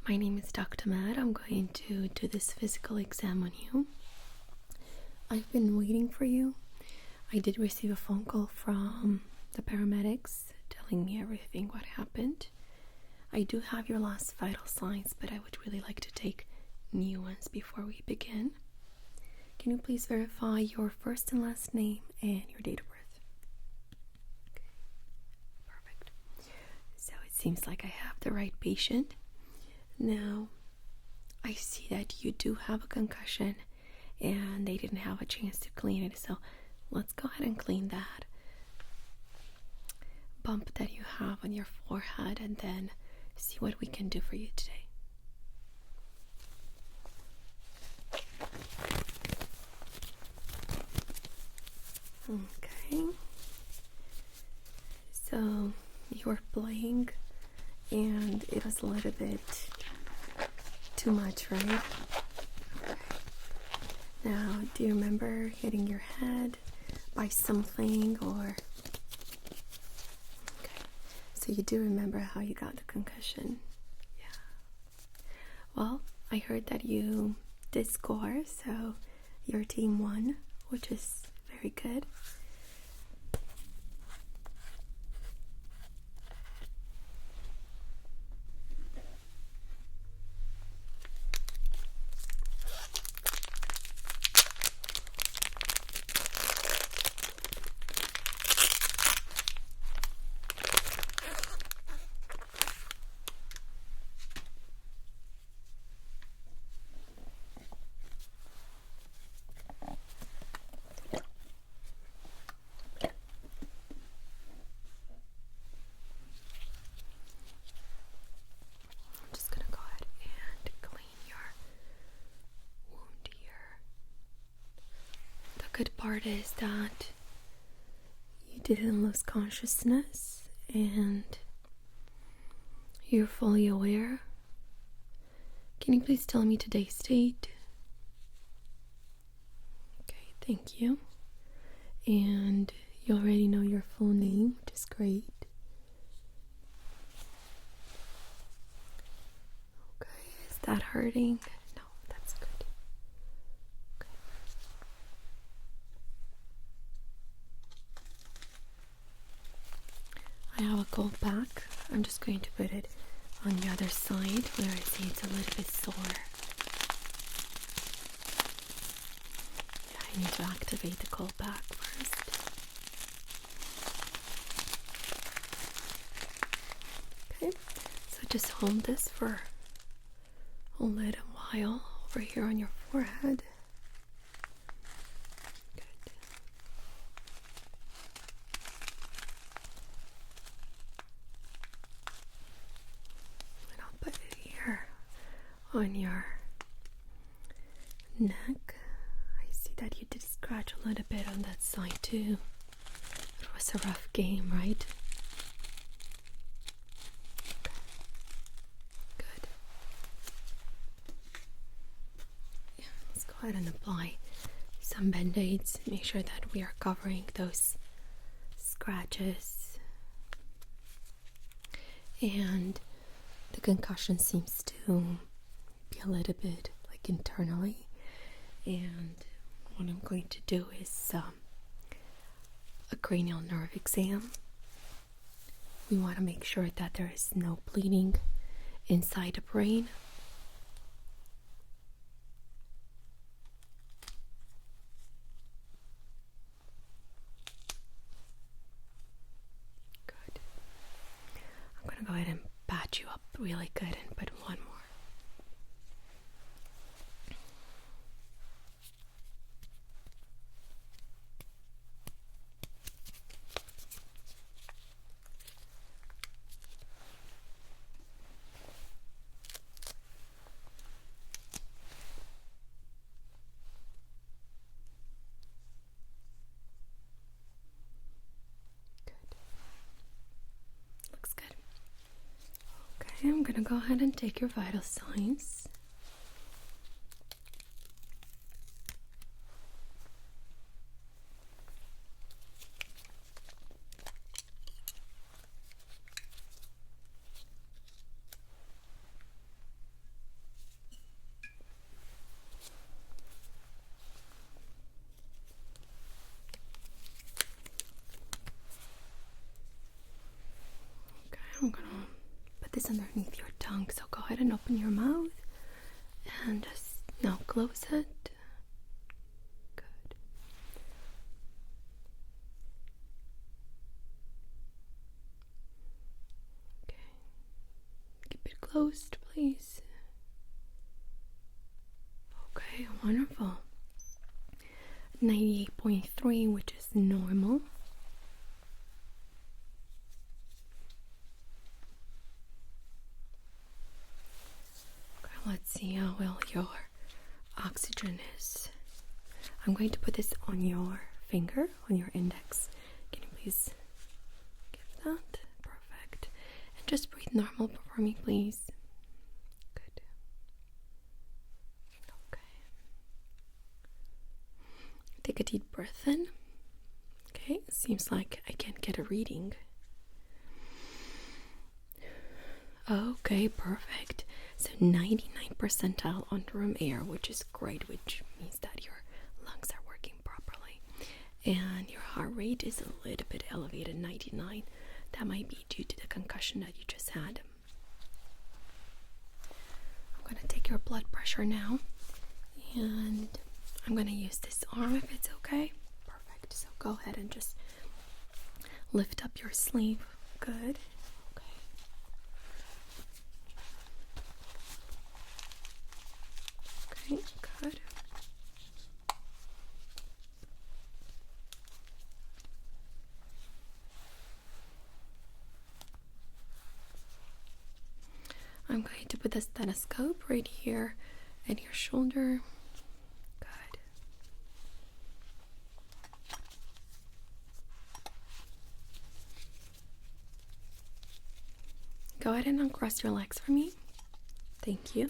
My name is Dr. Matt. I'm going to do this physical exam on you. I've been waiting for you. I did receive a phone call from the paramedics telling me everything what happened. I do have your last vital signs, but I would really like to take new ones before we begin. Can you please verify your first and last name and your date of birth? Okay, perfect. So it seems like I have the right patient. Now, I see that you do have a concussion and they didn't have a chance to clean it, so let's go ahead and clean that bump that you have on your forehead and then see what we can do for you today. Okay, so you were playing and it was a little bit too much, right? Okay. Now, do you remember hitting your head by something or... Okay, so you do remember how you got the concussion? Yeah. Well, I heard that you did score, so your team won, which is very good. Good part is that you didn't lose consciousness and you're fully aware. Can you please tell me today's date? Okay, thank you. And you already know your full name, which is great. Okay, is that hurting? No, that's good. I have a cold pack. I'm just going to put it on the other side where I see it's a little bit sore. Yeah, I need to activate the cold pack first. Okay, so just hold this for a little while over here on your forehead. On your neck, I see that you did scratch a little bit on that side too. It was a rough game, right? Okay. Good. Yeah, let's go ahead and apply some band-aids. Make sure that we are covering those scratches. And the concussion seems to be a little bit like internally, and what I'm going to do is a cranial nerve exam. We want to make sure that there is no bleeding inside the brain. Good. I'm going to go ahead and patch you up really good and put one more. Okay, I'm gonna go ahead and take your vital signs. this underneath your tongue, so go ahead and open your mouth and just now close it. Good. Okay. Keep it closed, please. Okay, wonderful. 98.3, which is normal. Okay, let's see how well your oxygen is. I'm going to put this on your finger, on your index. Can you please give that? Perfect. And just breathe normal for me, please. Good. Okay. Take a deep breath in. Okay, seems like I can't get a reading. Okay, perfect. So 99 percentile on room air, which is great, which means that your lungs are working properly. And your heart rate is a little bit elevated, 99. That might be due to the concussion that you just had. I'm going to take your blood pressure now, and I'm going to use this arm if it's okay. Perfect. So go ahead and just lift up your sleeve. Good. Okay, good. I'm going to put the stethoscope right here at your shoulder. Good. Go ahead and uncross your legs for me. Thank you.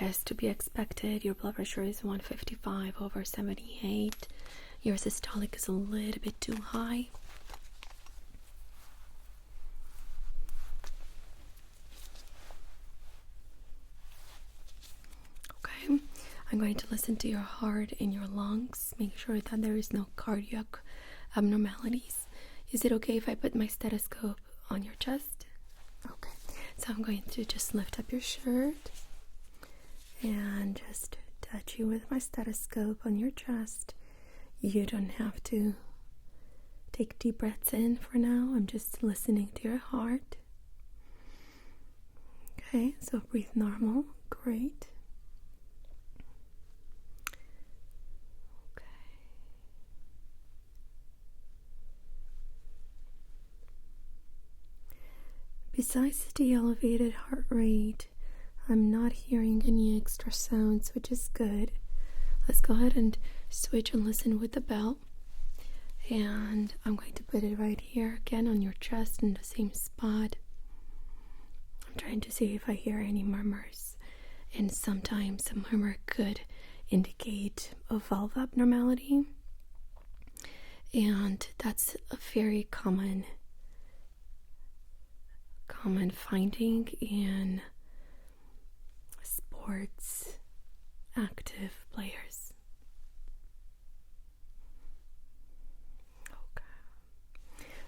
As to be expected, your blood pressure is 155/78. Your systolic is a little bit too high. Okay, I'm going to listen to your heart and your lungs. Make sure that there is no cardiac abnormalities. Is it okay if I put my stethoscope on your chest? Okay, so I'm going to just lift up your shirt and just touch you with my stethoscope on your chest. You don't have to take deep breaths in for now. I'm just listening to your heart. Okay, so breathe normal. Great. Okay. Besides the elevated heart rate, I'm not hearing any extra sounds, which is good. Let's go ahead and switch and listen with the bell. And I'm going to put it right here again on your chest in the same spot. I'm trying to see if I hear any murmurs. And sometimes a murmur could indicate a valve abnormality. And that's a very common finding in sports active players. Okay.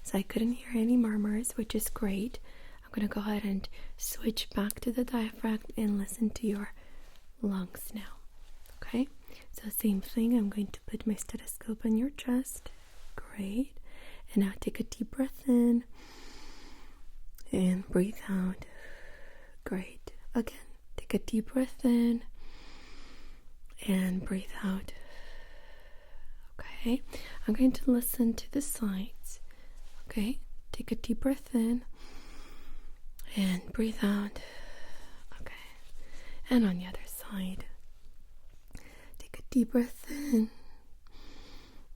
So I couldn't hear any murmurs, which is great. I'm going to go ahead and switch back to the diaphragm and listen to your lungs now. Okay? So same thing, I'm going to put my stethoscope on your chest. Great. And now take a deep breath in and breathe out. Great. Again. Take a deep breath in and breathe out. Okay, I'm going to listen to the sides. Okay, take a deep breath in and breathe out. Okay, and on the other side, take a deep breath in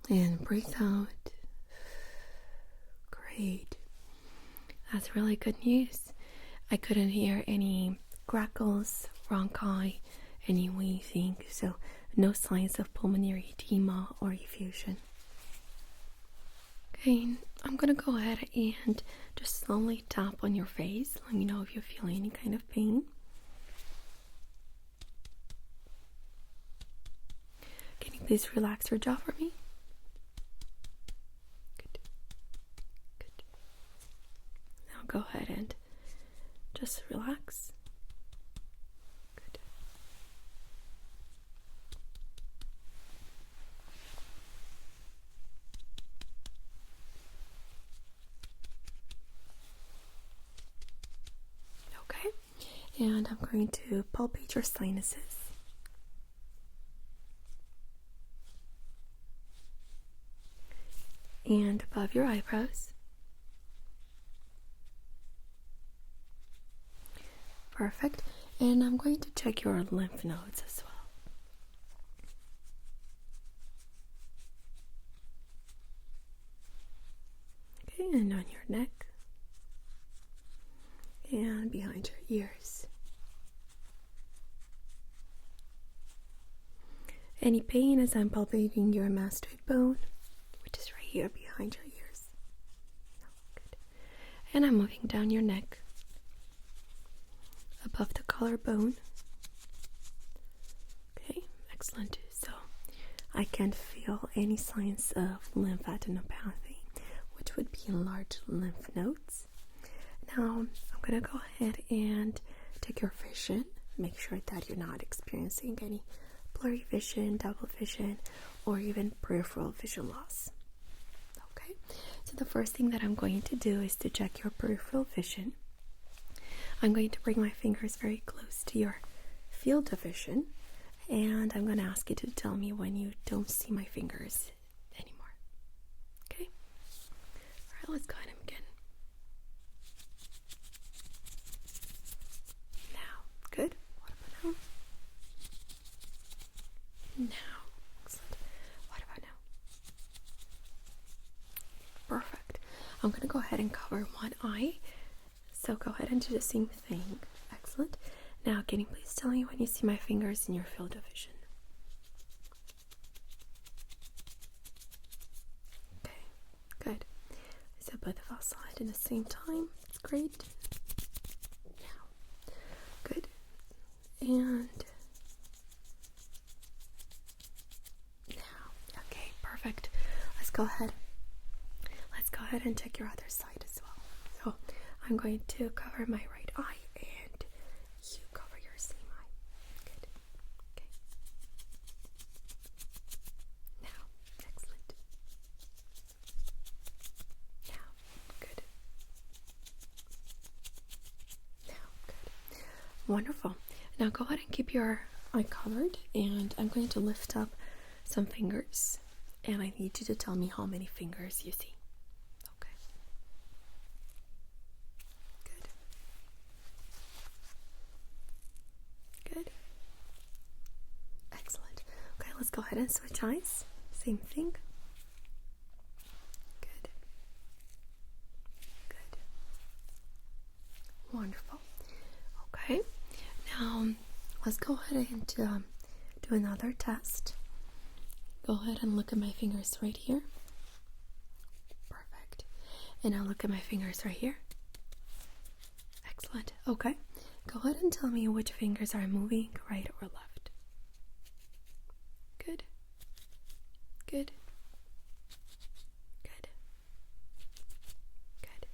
and breathe out. Great. That's really good news. I couldn't hear any crackles, bronchi, any wheezing, so no signs of pulmonary edema or effusion. Okay, I'm gonna go ahead and just slowly tap on your face. Let me know if you feel any kind of pain. Can you please relax your jaw for me? Good. Good. Now go ahead and just relax. Good. Okay, and I'm going to palpate your sinuses. And above your eyebrows. Perfect. And I'm going to check your lymph nodes as well. Okay, and on your neck. And behind your ears. Any pain as I'm palpating your mastoid bone, which is right here behind your ears? No, good. And I'm moving down your neck, above the collarbone. Okay, excellent. So I can't feel any signs of lymphadenopathy, which would be enlarged lymph nodes. Now I'm gonna go ahead and take your vision. Make sure that you're not experiencing any blurry vision, double vision, or even peripheral vision loss. Okay, so the first thing that I'm going to do is to check your peripheral vision. I'm going to bring my fingers very close to your field of vision, and I'm going to ask you to tell me when you don't see my fingers anymore. Okay? Alright, let's go ahead and begin. Now, good. What about now? Now, excellent. What about now? Perfect. I'm going to go ahead and cover one eye. So go ahead and do the same thing. Excellent. Now, can you please tell me when you see my fingers in your field of vision? Okay, good. So both of outside at the same time. That's great. Now, good. And now, okay, perfect. Let's go ahead and check your other side as well. So I'm going to cover my right eye and you cover your same eye. Good. Okay. Now, excellent. Now, good. Now, good. Wonderful. Now go ahead and keep your eye covered, and I'm going to lift up some fingers, and I need you to tell me how many fingers you see. Okay. Good. Good. Excellent. Okay, let's go ahead and switch eyes. Same thing. Good. Good. Wonderful. Okay. Now, let's go ahead and do another test. Go ahead and look at my fingers right here. Perfect. And now look at my fingers right here. Excellent. Okay. Go ahead and tell me which fingers are moving, right or left. Good. Good. Good. Good.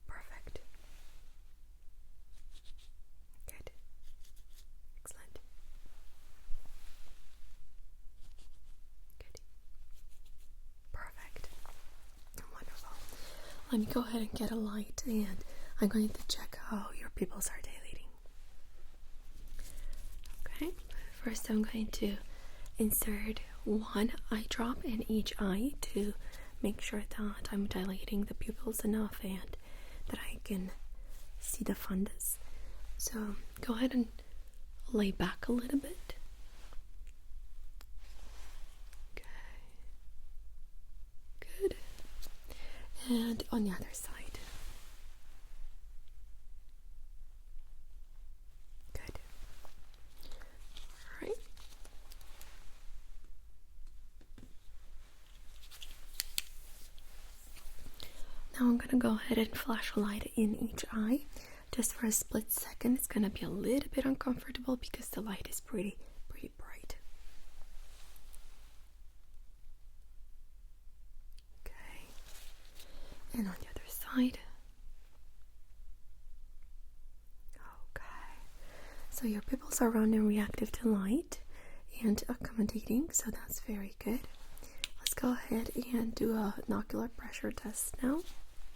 Perfect. Good. Excellent. Good. Perfect. Wonderful. Let me go ahead and get a light, and I'm going to check how your pupils are dilating. Okay. First, I'm going to insert one eye drop in each eye to make sure that I'm dilating the pupils enough and that I can see the fundus. So go ahead and lay back a little bit. Okay. Good. And on the other side. Good. All right. Now I'm gonna go ahead and flash a light in each eye just for a split second. It's gonna be a little bit uncomfortable because the light is pretty bright. Okay, and on the other side. Okay, so your pupils are round and reactive to light and accommodating, so that's very good. Let's go ahead and do a ocular pressure test now.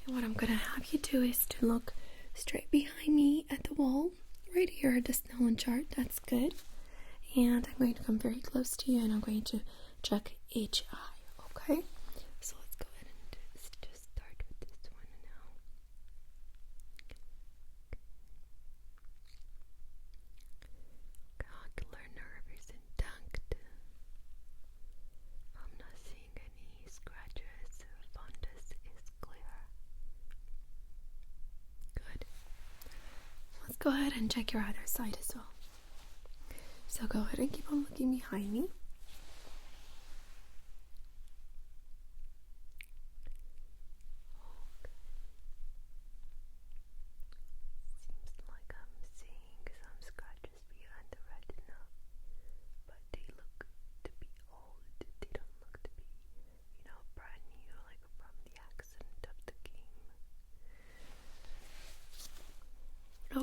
And what I'm gonna have you do is to look straight behind me at the wall, right here at the Snellen chart. That's good. And I'm going to come very close to you and I'm going to check each eye, okay? So let's go ahead and just start with this one now. Ocular nerve is intact. I'm not seeing any scratches. Fundus is clear. Good. Let's go ahead and check your other side as well. So go ahead and keep on looking behind me. Seems like I'm seeing some scratches behind the retina, but they look to be old. They don't look to be, brand new, like from the accident of the game.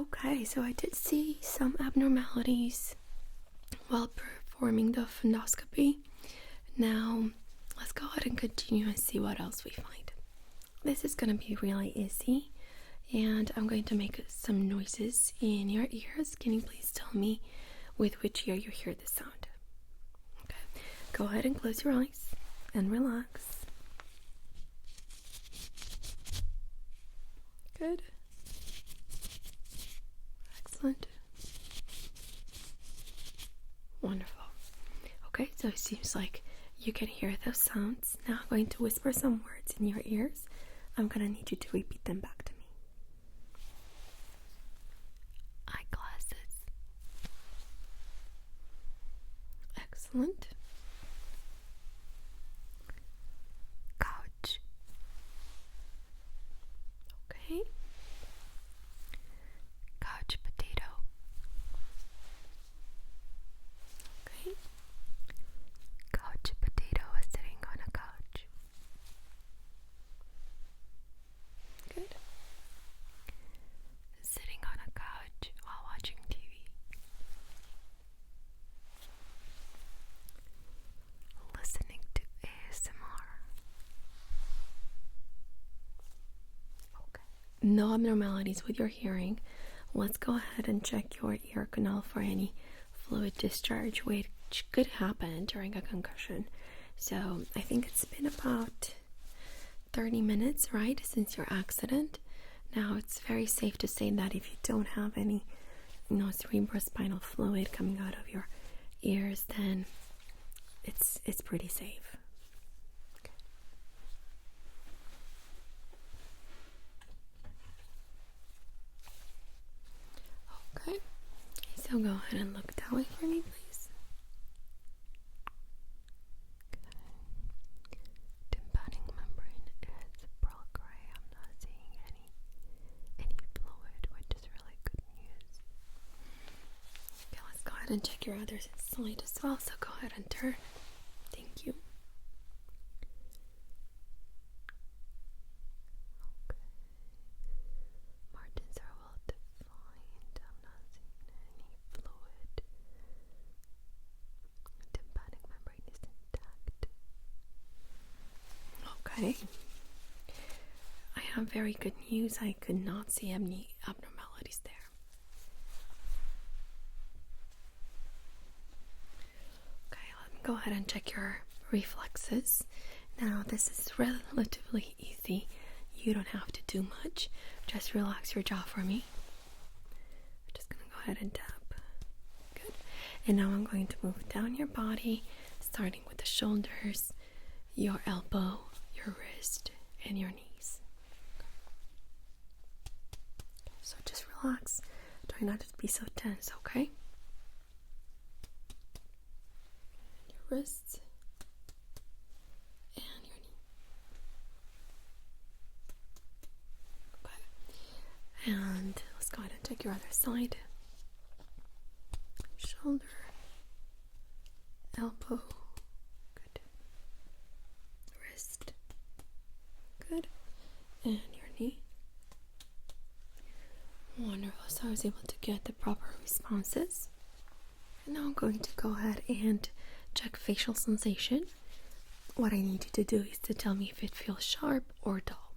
Okay, so I did see some abnormalities while performing the fundoscopy. Now, let's go ahead and continue and see what else we find. This is going to be really easy, and I'm going to make some noises in your ears. Can you please tell me with which ear you hear the sound? Okay, go ahead and close your eyes and relax. Good. Excellent. Wonderful. Okay, so it seems like you can hear those sounds. Now I'm going to whisper some words in your ears. I'm going to need you to repeat them back to me. Eyeglasses. Excellent. Couch. Okay. Couch potato. Okay. Couch potato is sitting on a couch. Good. Sitting on a couch while watching TV. Listening to ASMR. Okay. No abnormalities with your hearing. Let's go ahead and check your ear canal for any fluid discharge, which could happen during a concussion. So I think it's been about 30 minutes, right, since your accident. Now it's very safe to say that if you don't have any, cerebrospinal fluid coming out of your ears, then it's pretty safe. Okay, so go ahead and look that way for me, please. Okay. Tympanic membrane is pearl gray. I'm not seeing any fluid, which is really good news. Okay, let's go ahead and check your other side as well. So go ahead and turn. Thank you. Okay. Margins are well defined. I'm not seeing any fluid. Tympanic membrane is intact. Okay. I have very good news. I could not see any abnormalities there. Okay, let me go ahead and check your reflexes. Now, this is relatively easy. You don't have to do much. Just relax your jaw for me. I'm just going to go ahead and tap. Good. And now I'm going to move down your body, starting with the shoulders, your elbow, your wrist, and your knees. So just relax. Try not to be so tense, okay? Your wrists and your knee. And let's go ahead and check your other side. Shoulder, elbow, good. Wrist, good. And your knee. Wonderful. So I was able to get the proper responses. And now I'm going to go ahead and check facial sensation. What I need you to do is to tell me if it feels sharp or dull.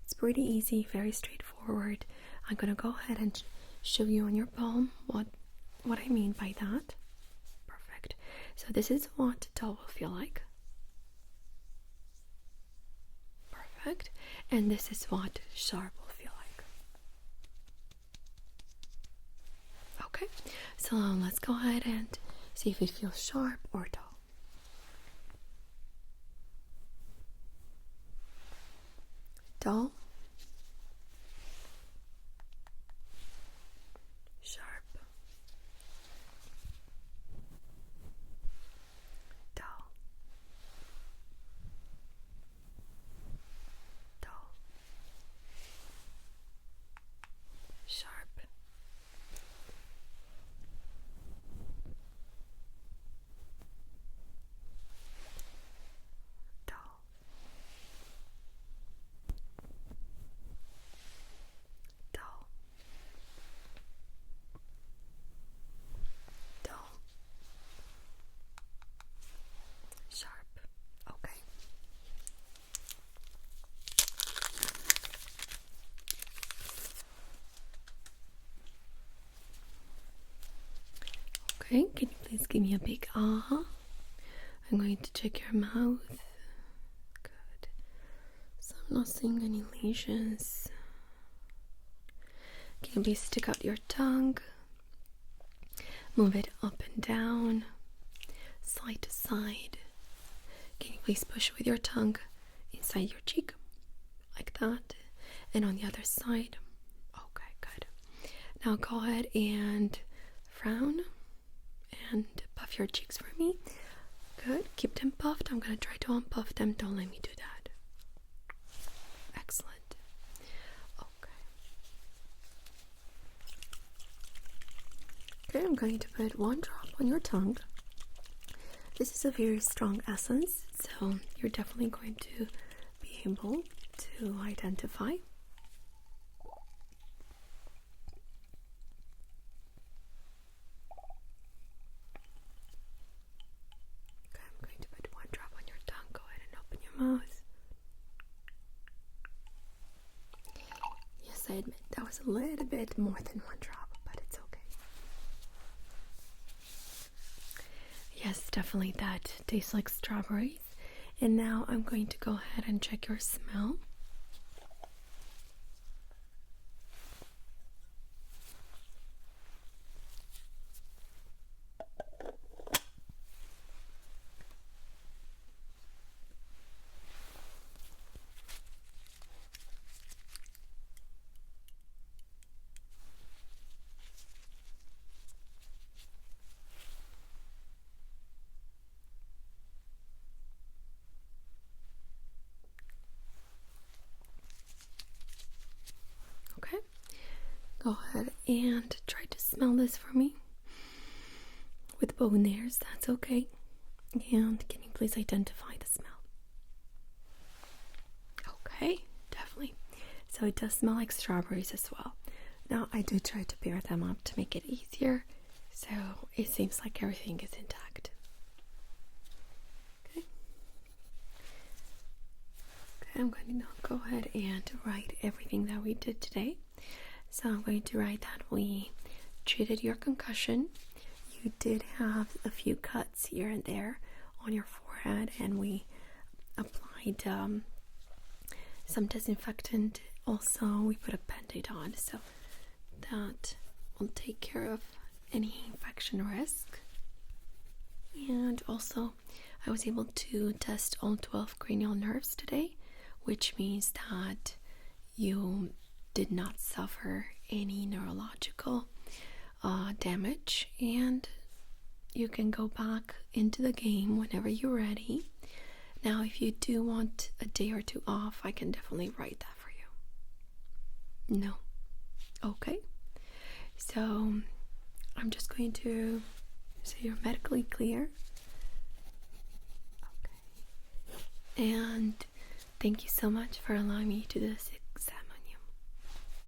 It's pretty easy, very straightforward. I'm going to go ahead and show you on your palm what I mean by that. Perfect. So this is what dull will feel like. Perfect. And this is what sharp will feel like. Okay. So let's go ahead and see if it feels sharp or dull. Dull, sharp, dull, dull, sharp, dull, dull, dull, sharp. Okay. Okay, can you please give me a big ah? I'm going to check your mouth. Good. So I'm not seeing any lesions. Can you please stick out your tongue? Move it up and down, side to side. Can you please push with your tongue inside your cheek? Like that. And on the other side. Okay, good. Now go ahead and frown and puff your cheeks for me. Good. Keep them puffed. I'm going to try to unpuff them. Don't let me do that. Excellent. Okay. Okay, I'm going to put one drop on your tongue. This is a very strong essence, so you're definitely going to be able to identify. Okay, I'm going to put one drop on your tongue. Go ahead and open your mouth. Yes, I admit that was a little bit more than one drop, but it's okay. Yes, definitely that tastes like strawberries. And now I'm going to go ahead and check your smell. Okay, go ahead and try to smell this for me with both ears. That's okay. And can you please identify the smell? Okay, definitely. So it does smell like strawberries as well. Now I do try to pair them up to make it easier, so it seems like everything is intact. Okay. Okay, I'm going to now go ahead and write everything that we did today. So I'm going to write that we treated your concussion. You did have a few cuts here and there on your forehead, and we applied some disinfectant. Also, we put a band-aid on, so that will take care of any infection risk. And also, I was able to test all 12 cranial nerves today, which means that you did not suffer any neurological damage, and you can go back into the game whenever you're ready. Now, if you do want a day or two off, I can definitely write that for you. No? Okay, so I'm just going to say you're medically clear. Okay. And thank you so much for allowing me to do this